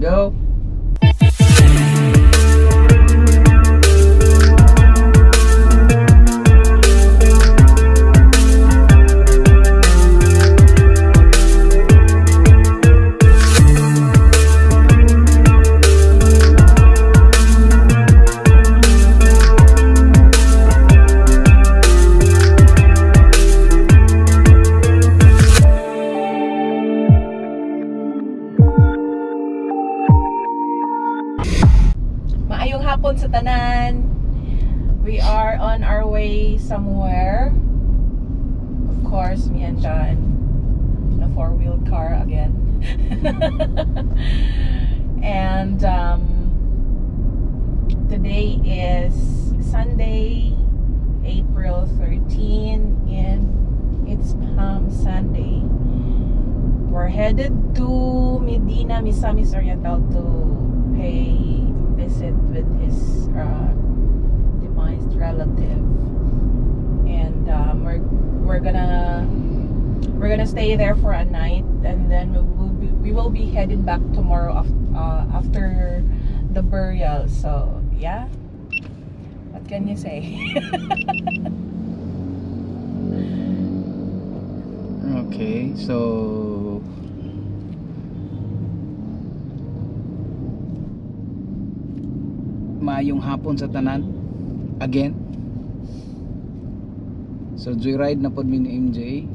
go. Maayong hapon sa tanan. We are on our way somewhere. Of course, me and John in a four-wheeled car again. And today is Sunday, April 13, and it's Palm Sunday. We're headed to Medina, Misamis Oriental to pay visit with his demised relative, and we're gonna stay there for a night, and then we will be heading back tomorrow after the burial. So yeah, what can you say? Okay, so maayong hapon sa tanan again. So joyride na pod mi ni MJ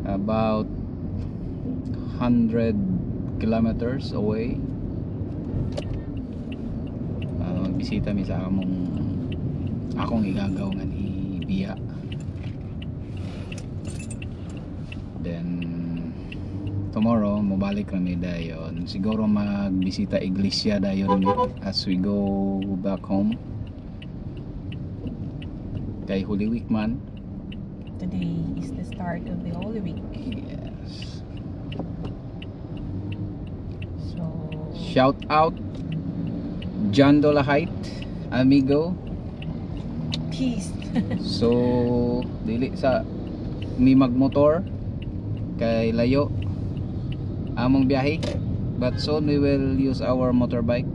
about 100 kilometers away. Magbisita mi sa akong igagaw nga ni Bia. Then tomorrow mabalik kami dayon, siguro magbisita iglesia dayon as we go back home kay Holy Week man. Today is the start of the Holy Week. Yes. So Shout out John Dolahite, amigo. peace. So dili sa mi magmotor kay layo among biyahe, but soon we will use our motorbike.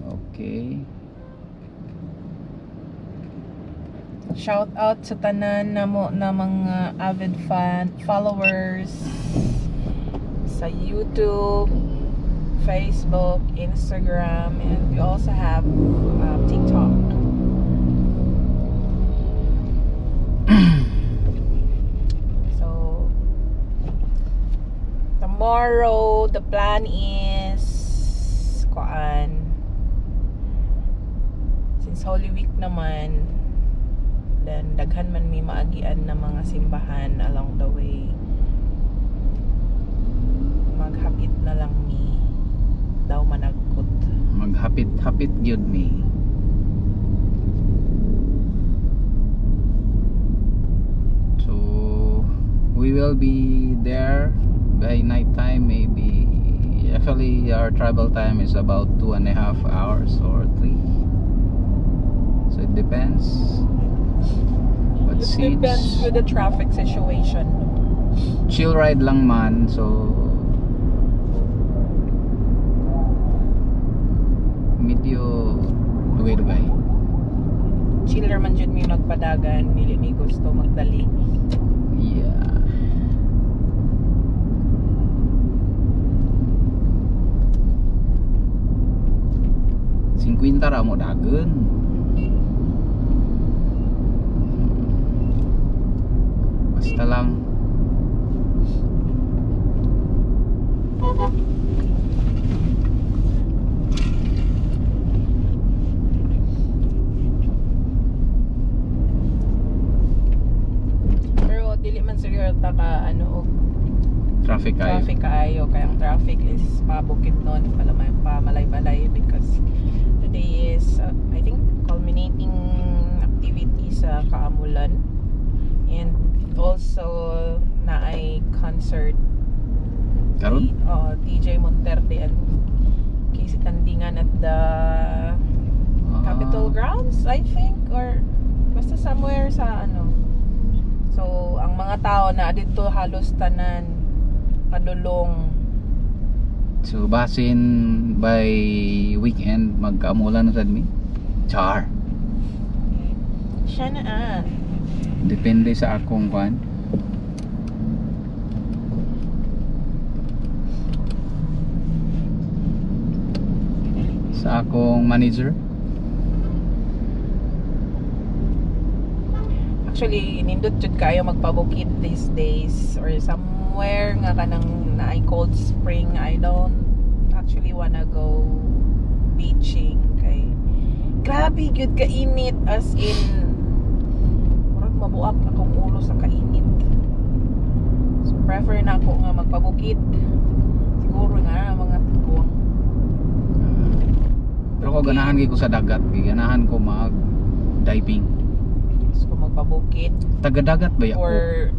Okay. Shout out sa tanan namo na mga avid followers sa YouTube, Facebook, Instagram, and we also have TikTok. So tomorrow the plan is since Holy Week naman, then daghan man may maagian na mga simbahan along the way. Maghapit na lang mi daw managkot. Maghapit gyud mi. So we will be there by night time, maybe. Actually our travel time is about 2.5 hours or 3, so it depends. But It depends with the traffic situation. Chill ride lang man, so medyo dugay-dugay. Chiller man dyan may magpadagan, nili may gusto magdali. Yeah. Singkwinta ra mo dagan. Basta lang pero dili man siguro ka traffic kaayo kaya ang traffic is pabukid nun pamalay-balay, because today is I think culminating activity sa Kaamulan, and also na ay concert karon. DJ Monterde and Casey Tandingan at the Capitol Grounds, I think, or basta somewhere sa ano. So, ang mga tao na dito halos tanan padulong. So basin by weekend magkaamulan na sad mi. Char. Siya na Depende sa akong kwan. Sa akong manager. Actually, nindot jud kayo magpabukid these days or somewhere nga kanang na cold spring. I don't actually wanna go beaching kay grabe gyud ka init, as in murag mabuak akong ulo sa kainit. So prefer na ako nga magpabukid siguro nga mga tiguang. Pero ko ganahan gyud ko sa dagat, ganahan ko mag diving. So kung magpabukid Taga-dagat ba ya? or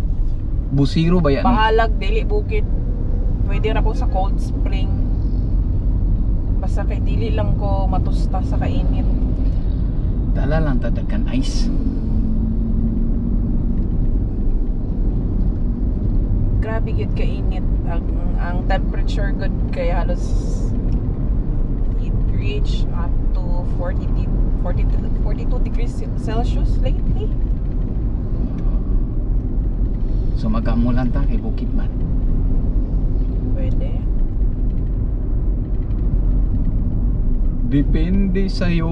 Busiro ba yan? bahalag dili bukid, pwede ra ko sa cold spring. Basta kay dili lang ko matusta sa kainit. Dala lang tadagan ice. Grabe gyud ka init. Ang temperature good kay halos it reach up to 42 degrees Celsius lately. So magkaamulan ta kay bukid man. Pwede. Depende sa'yo.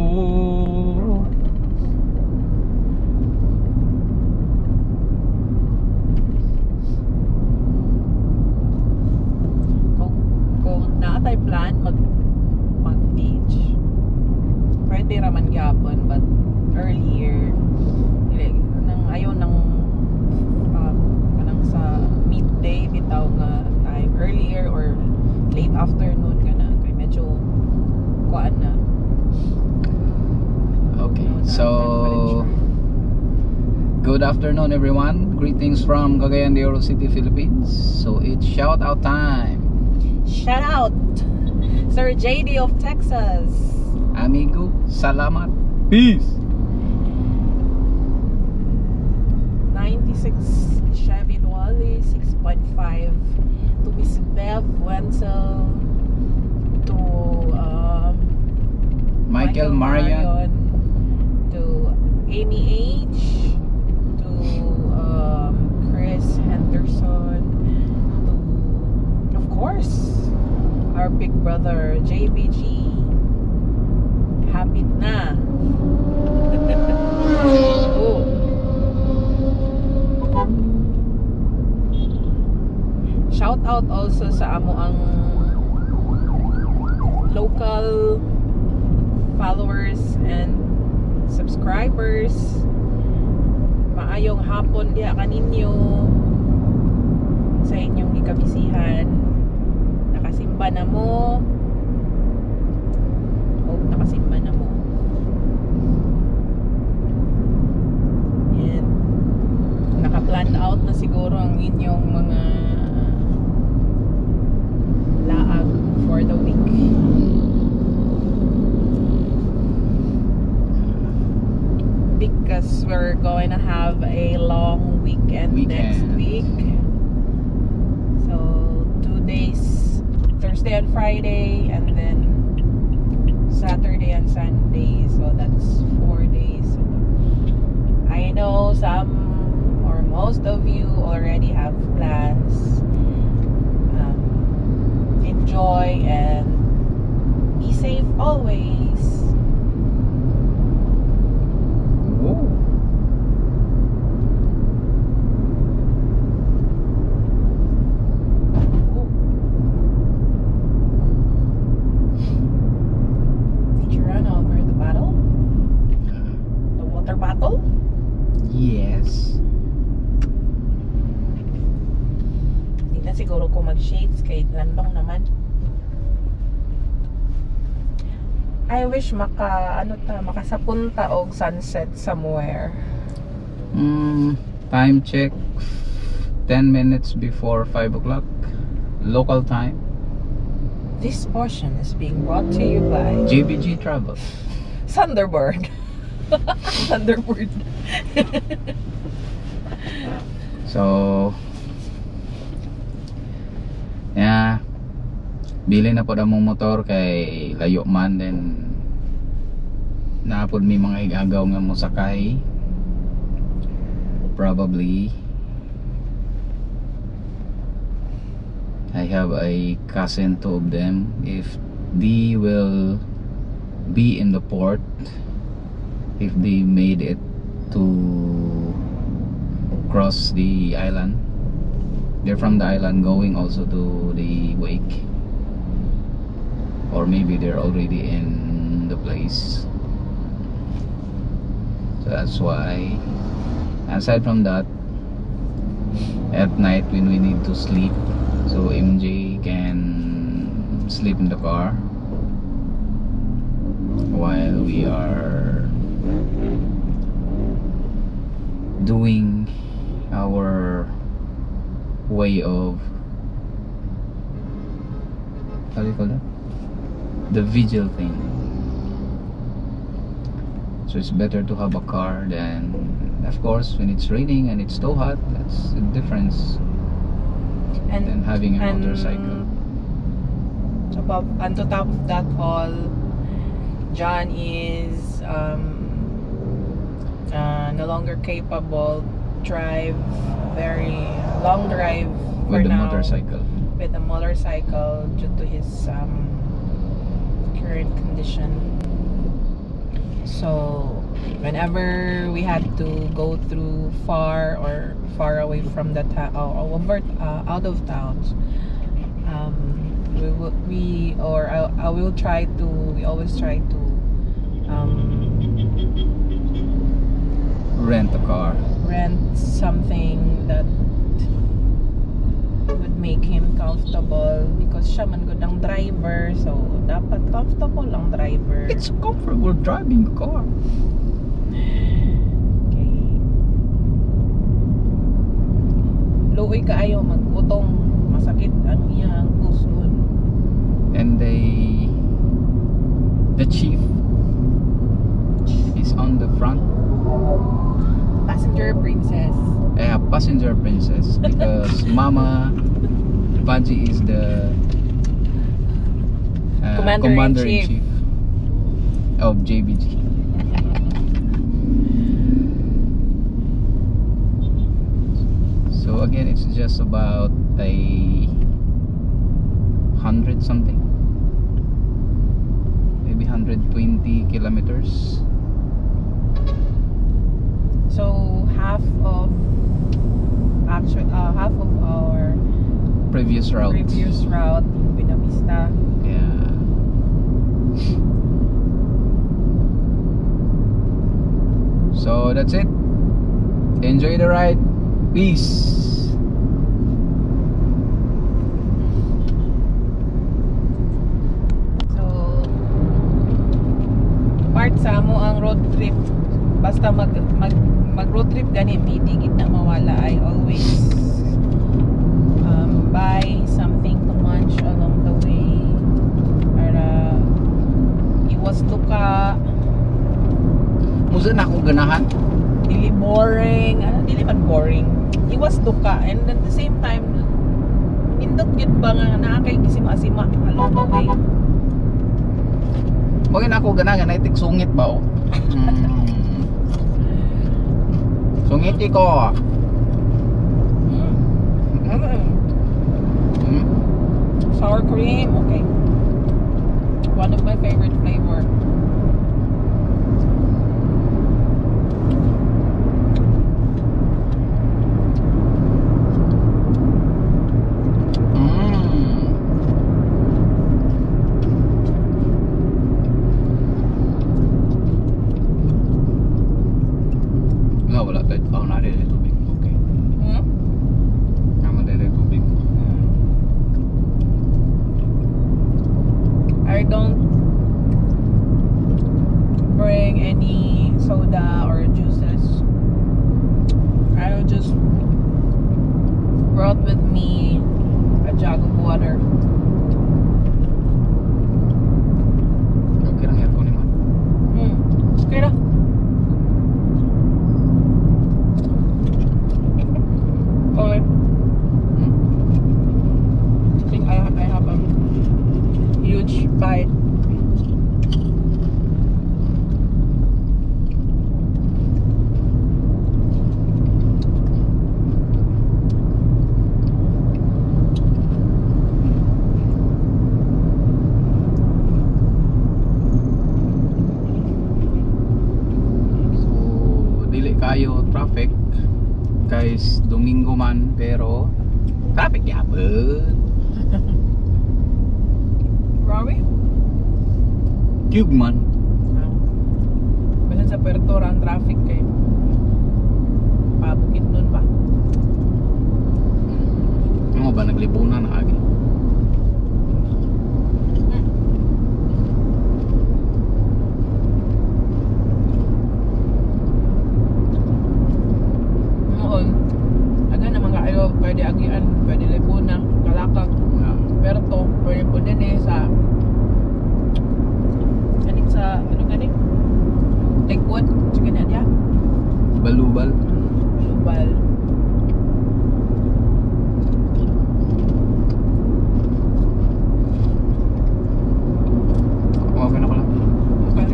Kung naatay plan mag beach, pwede raman gyapon, but earlier ayaw nang kanang sa midday bitaw nga time, earlier or late afternoon kana kay medyo kuan na. Okay, so good afternoon everyone. Greetings from Cagayan de Oro City, Philippines. So it's shout out time. Shout out Sir JD of Texas. Amigo, salamat. Peace. 96 Chevy Dually 6.5 to Miss Bev Wenzel, to Michael Marian, to Amy H, to Chris Henderson, to of course our big brother JBG. Habit na. Oh. Shout out also sa amo ang local followers and subscribers. Maayong hapon diha kaninyo sa inyong gikabisihan. Nakasimba na mo. Hope nakasimba na mo. And naka-plan out na siguro ang inyong mga laag for the week. Because we're going to have a long weekend next week. So 2 days, Thursday and Friday, and then Saturday and Sunday. So that's 4 days. I know some or most of you already have plans. Enjoy and be safe always. Whoa. Did you run over the bottle? The water bottle? Yes. Hindi na siguro ko mag-shades kay landong naman. I wish makasapunta og sunset somewhere. Time check 10 minutes before 5 o'clock local time. This portion is being brought to you by JBG Travel. Thunderbird. Thunderbird. So yeah, bili na po among motor kay layo man, then naapod may mga igagaw nga mo sakay. Probably I have a cousin, two of them, if they will be in the port, if they made it to cross the island. They're from the island going also to the wake, or maybe they're already in the place. So that's why, aside from that, at night when we need to sleep, so MJ can sleep in the car while we are doing our way of, how do you call that, the vigil thing. So it's better to have a car than, of course, when it's raining and it's so hot, that's the difference than having a motorcycle. On top of that all, John is no longer capable drive very long drive for With the now, motorcycle. with the motorcycle due to his current condition. So whenever we had to go through far away from the town, or out of towns, we always try to Rent a car. rent something that would make him comfortable, because siya man good ang driver, so dapat comfortable ang driver. It's comfortable driving a car. Okay. Luoy kaayo magutong, masakit ang iyang puso. And the chief is on the front. Passenger princess. Passenger princess, because Mama Paji is the Commander-in-Chief of JBG. So again, it's just about 100 something, maybe 120 kilometers. So half of our Previous route. yung Binavista. Yeah. So that's it. Enjoy the ride. Peace. So part sa mo ang road trip, basta mag road trip gani, hindi gid na mawala. I always buy something to munch along the way para iwas tuka. Musa na akong ganahan. Dili boring, dili man boring. Iwas tuka, and at the same time indot gid ba nga naa kay gisima-sima along the way. Bagay na ako ganahan na itik sungit ba o? Sungit ko. Sour cream, okay. One of my favorite flavor. Wala tayo. Oh, na rin tubig. Okay. Naman rin tubig. I don't kaayo traffic guys, Domingo man pero traffic yabot. Rawi? Cube man. Basta sa Puerto ang traffic kay pabukid nun ba? Ano ba naglibunan na agi? Noon, aga na mga ayo pwede agian, pwede libuna, kalakag. Puerto, pwede po din sa ganit sa ano ganit? Lakewood, sige na diya. Balubal. Global. Okay na ko lang. Okay.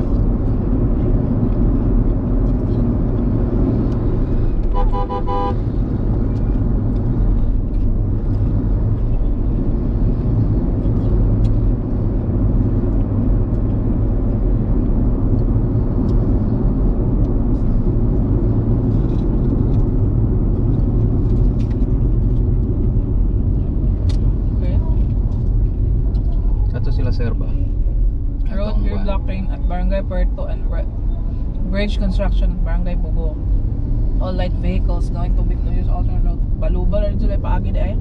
Kato sila sir ba? Road clear blocking at Barangay Puerto and bridge construction at Barangay Pugo. All light vehicles going to be no use alternate road. Balubal rin sila paagi di ay.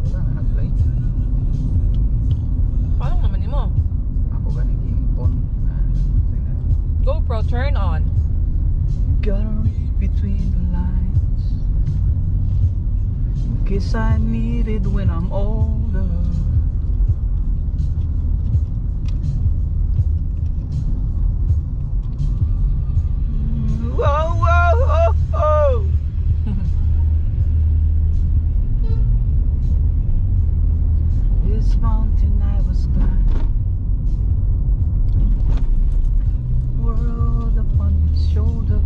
Wala na nag-play. Paano naman mo? Ako ganigi on. GoPro turn on. Gotta read between the lines in case I need it when I'm older. Whoa, whoa, oh, oh. This mountain I was climbing, world upon your shoulder.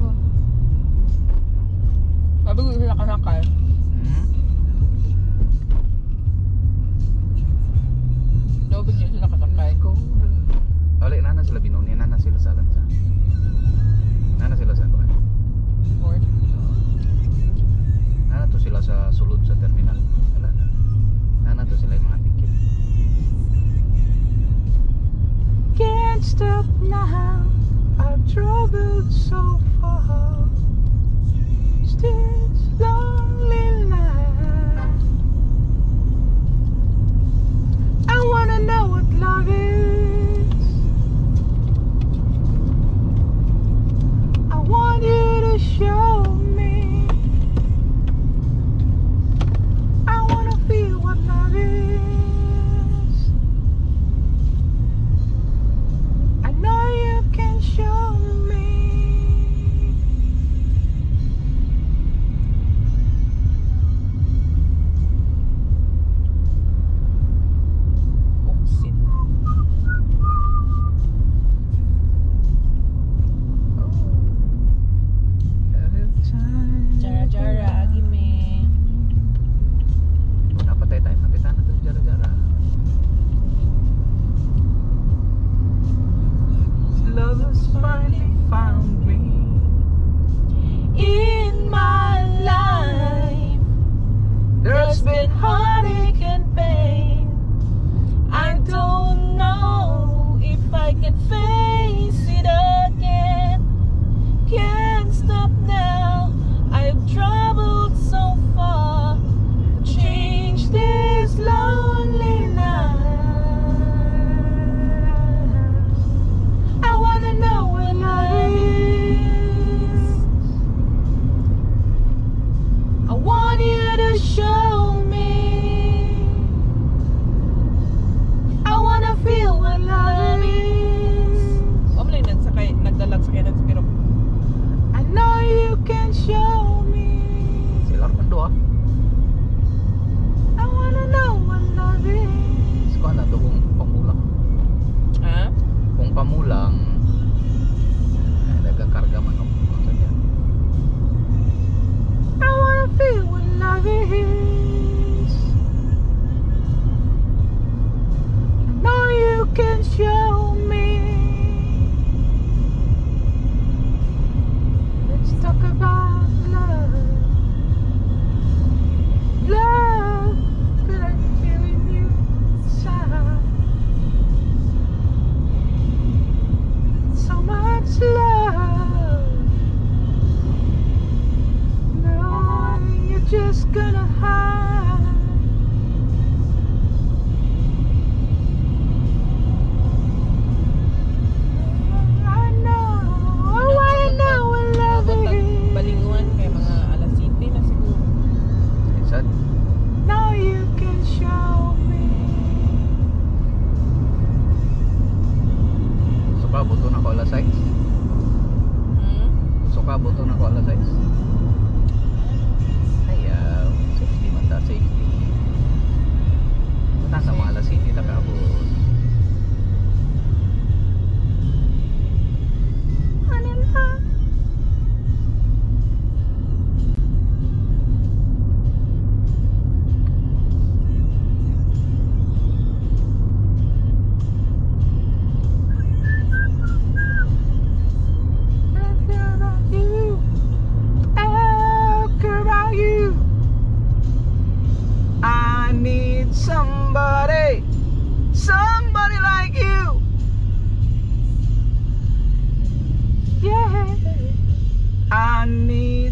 Sabi ko sila kasakay. Dobig niya sila kasakay. Wala, nana sila binuni, nana sila sa lansa. Nana sila sa kuan. Or Nana to sila sa sulod sa terminal. Wala na. Nana to sila yung mga ticket. Can't stop now. I've traveled so far. Still lonely life. I wanna know what love is. I want you to show me. I wanna feel what love is. I know you can show me.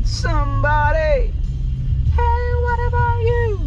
somebody. Hey, what about you?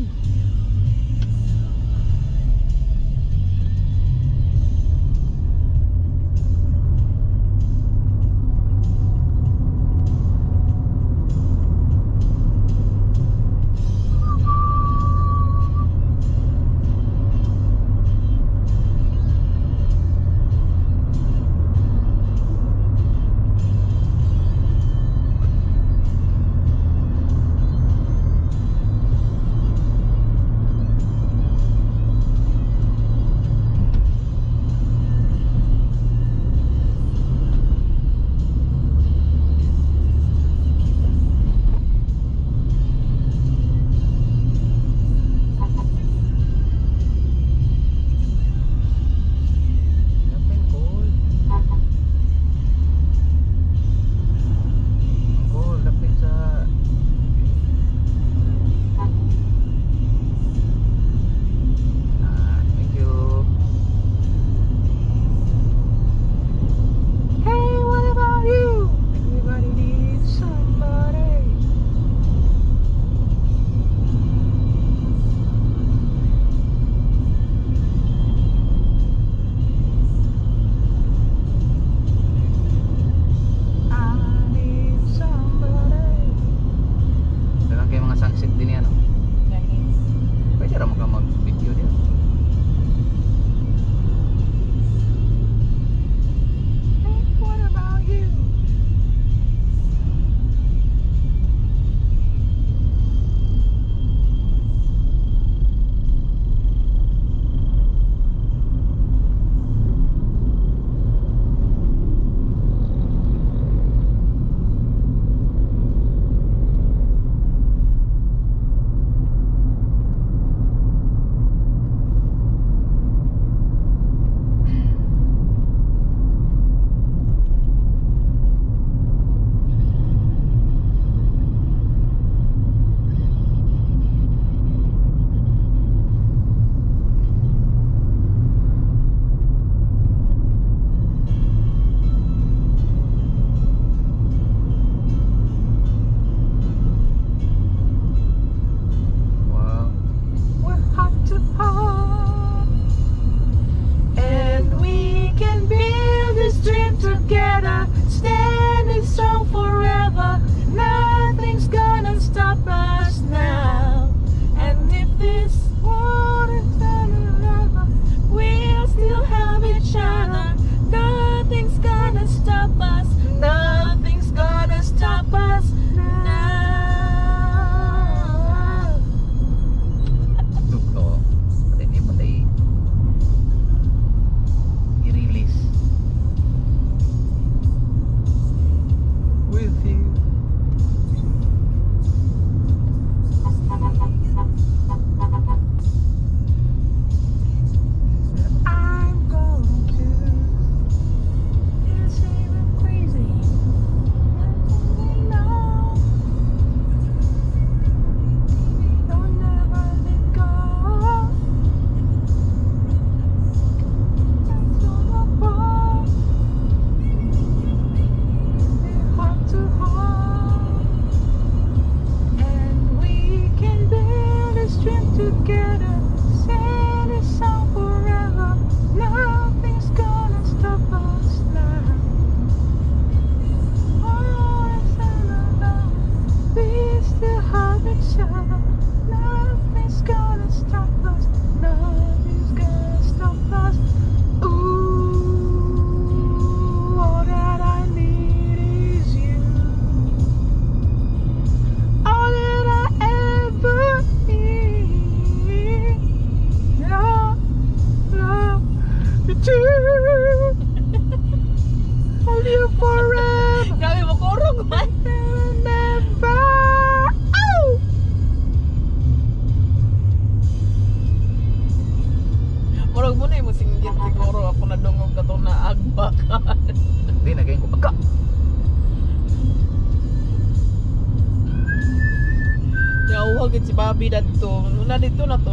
gid si Bobby dadto. Una dito na to.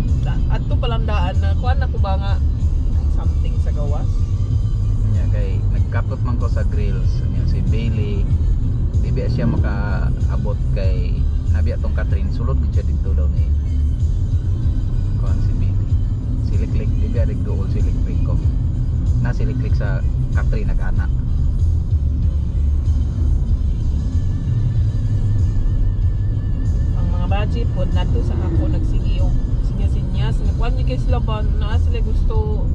Adto palandaan na kuan na ko ba nga something sa gawas. Nya kay nagkapot man ko sa grills. Nya si Bailey. Di biya siya makaabot kay nabiya tong Catherine sulod gid siya dito daw ni kuan si Billy siliklik di biya rigdool siliklik ko na siliklik sa Catherine nag-ana. Ang mga budget po nato sa ako nagsigi og sinya-sinyas nagkuan ni kay sila ba na sila gusto